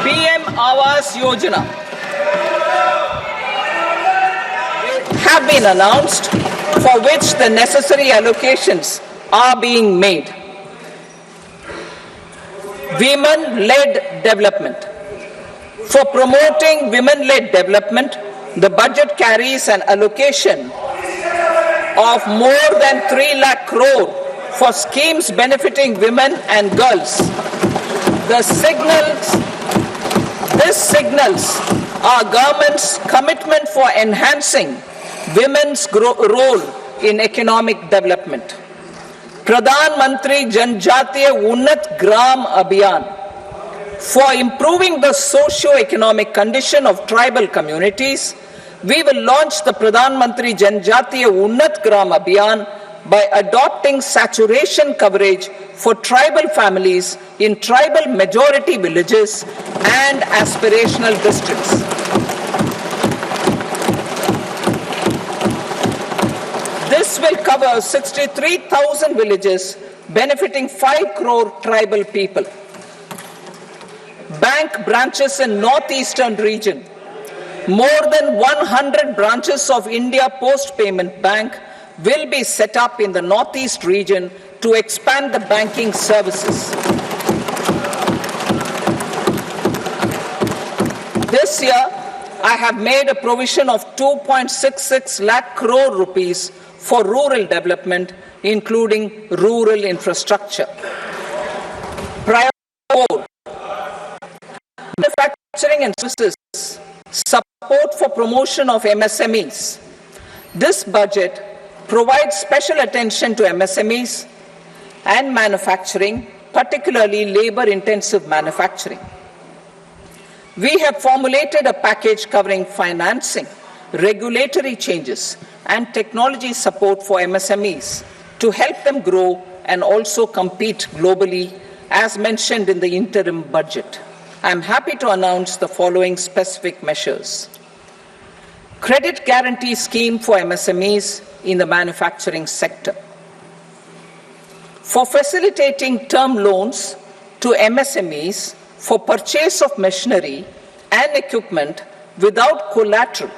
PM Awas Yojana have been announced, for which the necessary allocations are being made. Women-led development. For promoting women-led development, the budget carries an allocation of more than 3 lakh crore for schemes benefiting women and girls. This signals our government's commitment for enhancing women's role in economic development. Pradhan Mantri Janjatiya Unnat Gram Abhiyan. For improving the socio-economic condition of tribal communities, we will launch the Pradhan Mantri Janjatiya Unnat Gram Abhiyan by adopting saturation coverage for tribal families in tribal majority villages and aspirational districts. This will cover 63,000 villages, benefiting 5 crore tribal people. Bank branches in northeastern region. More than 100 branches of India Post Payment Bank will be set up in the northeast region to expand the banking services. This year, I have made a provision of 2.66 lakh crore rupees for rural development, including rural infrastructure. Priority 4. Manufacturing and services. Support for promotion of MSMEs. This budget provides special attention to MSMEs and manufacturing, particularly labor-intensive manufacturing. We have formulated a package covering financing, regulatory changes, and technology support for MSMEs to help them grow and also compete globally, as mentioned in the interim budget. I am happy to announce the following specific measures. Credit guarantee scheme for MSMEs in the manufacturing sector. For facilitating term loans to MSMEs for purchase of machinery and equipment without collateral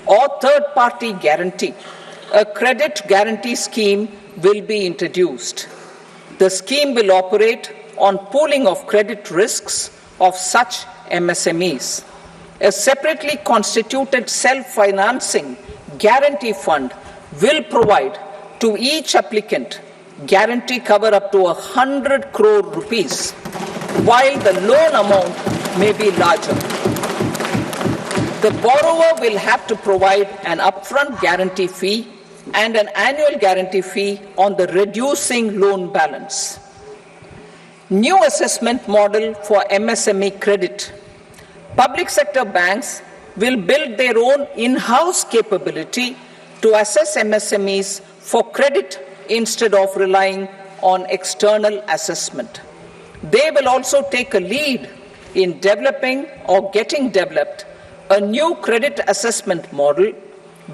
or third-party guarantee, a credit guarantee scheme will be introduced. The scheme will operate on pooling of credit risks of such MSMEs. A separately constituted self-financing guarantee fund will provide to each applicant guarantee cover up to 100 crore rupees, while the loan amount may be larger. The borrower will have to provide an upfront guarantee fee and an annual guarantee fee on the reducing loan balance. New assessment model for MSME credit. Public sector banks will build their own in-house capability to assess MSMEs for credit instead of relying on external assessment. They will also take a lead in developing or getting developed a new credit assessment model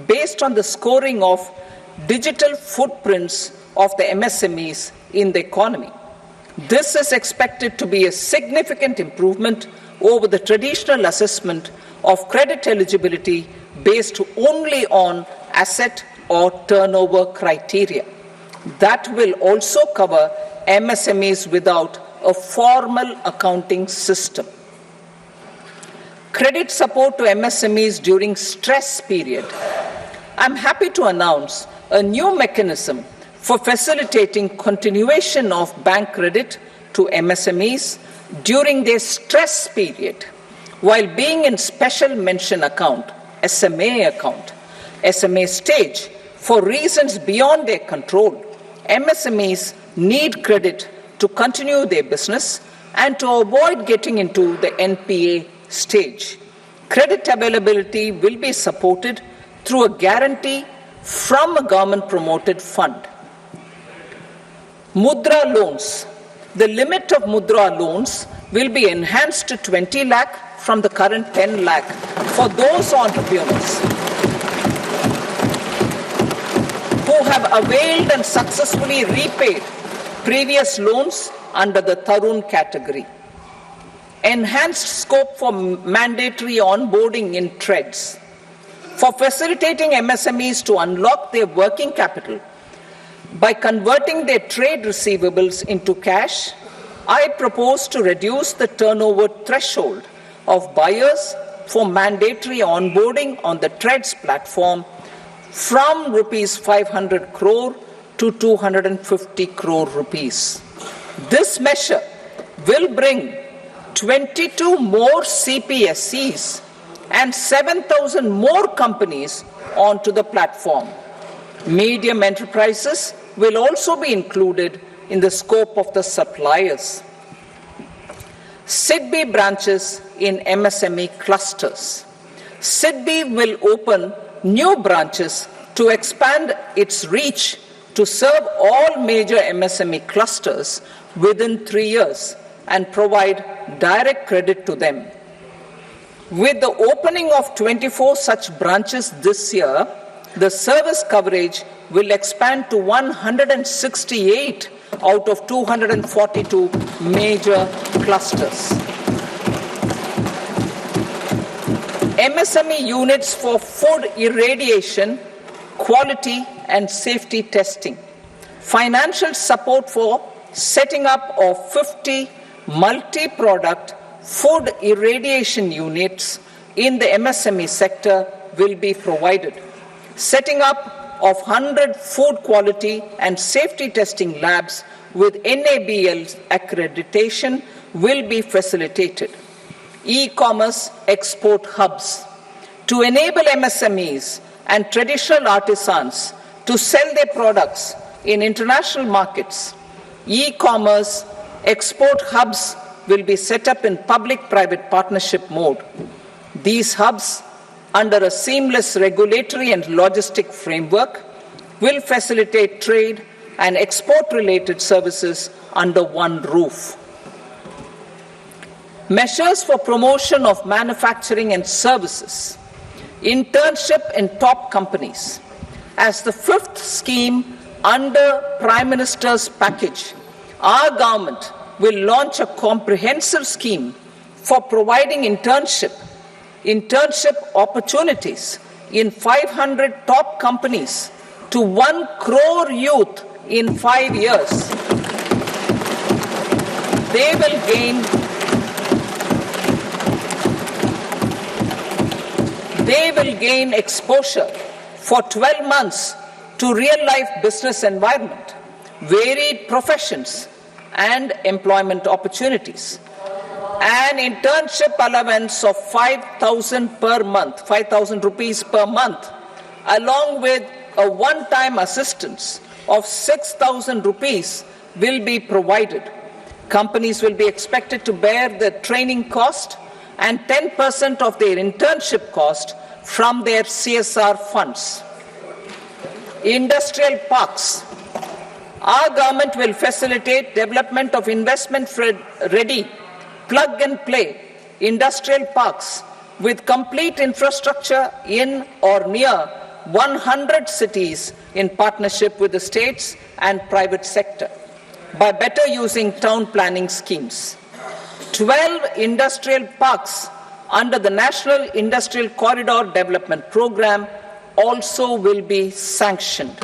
based on the scoring of digital footprints of the MSMEs in the economy. This is expected to be a significant improvement over the traditional assessment of credit eligibility based only on asset or turnover criteria. That will also cover MSMEs without a formal accounting system. Credit support to MSMEs during stress period. I'm happy to announce a new mechanism for facilitating continuation of bank credit to MSMEs during their stress period while being in special mention account, SMA stage, for reasons beyond their control. MSMEs need credit to continue their business and to avoid getting into the NPA stage. Credit availability will be supported through a guarantee from a government-promoted fund. Mudra loans. The limit of Mudra loans will be enhanced to 20 lakh from the current 10 lakh for those entrepreneurs who have availed and successfully repaid previous loans under the Tarun category. enhanced scope for mandatory onboarding in trades. For facilitating MSMEs to unlock their working capital by converting their trade receivables into cash, I propose to reduce the turnover threshold of buyers for mandatory onboarding on the trades platform from rupees 500 crore to 250 crore rupees. This measure will bring 22 more CPSCs and 7,000 more companies onto the platform. Medium enterprises will also be included in the scope of the suppliers. SIDBI branches in MSME clusters. SIDBI will open new branches to expand its reach to serve all major MSME clusters within 3 years and provide direct credit to them. With the opening of 24 such branches this year, the service coverage will expand to 168 out of 242 major clusters. MSME units for food irradiation, quality and safety testing. Financial support for setting up of 50 multi-product food irradiation units in the MSME sector will be provided. Setting up of 100 food quality and safety testing labs with NABL accreditation will be facilitated. E-commerce export hubs to enable MSMEs and traditional artisans to sell their products in international markets. E-commerce export hubs will be set up in public-private partnership mode. These hubs, under a seamless regulatory and logistic framework, will facilitate trade and export-related services under one roof. Measures for promotion of manufacturing and services. Internship in top companies. As the fifth scheme under Prime Minister's package, our government will launch a comprehensive scheme for providing internship opportunities in 500 top companies to 1 crore youth in 5 years. They will gain exposure for 12 months to real-life business environment, varied professions, and employment opportunities. An internship allowance of 5,000 per month, 5,000 rupees per month, along with a one-time assistance of 6,000 rupees will be provided. Companies will be expected to bear the training cost and 10% of their internship cost from their CSR funds. Industrial parks. Our government will facilitate development of investment-ready, plug-and-play industrial parks with complete infrastructure in or near 100 cities in partnership with the states and private sector by better using town planning schemes. 12 industrial parks under the National Industrial Corridor Development Program also will be sanctioned.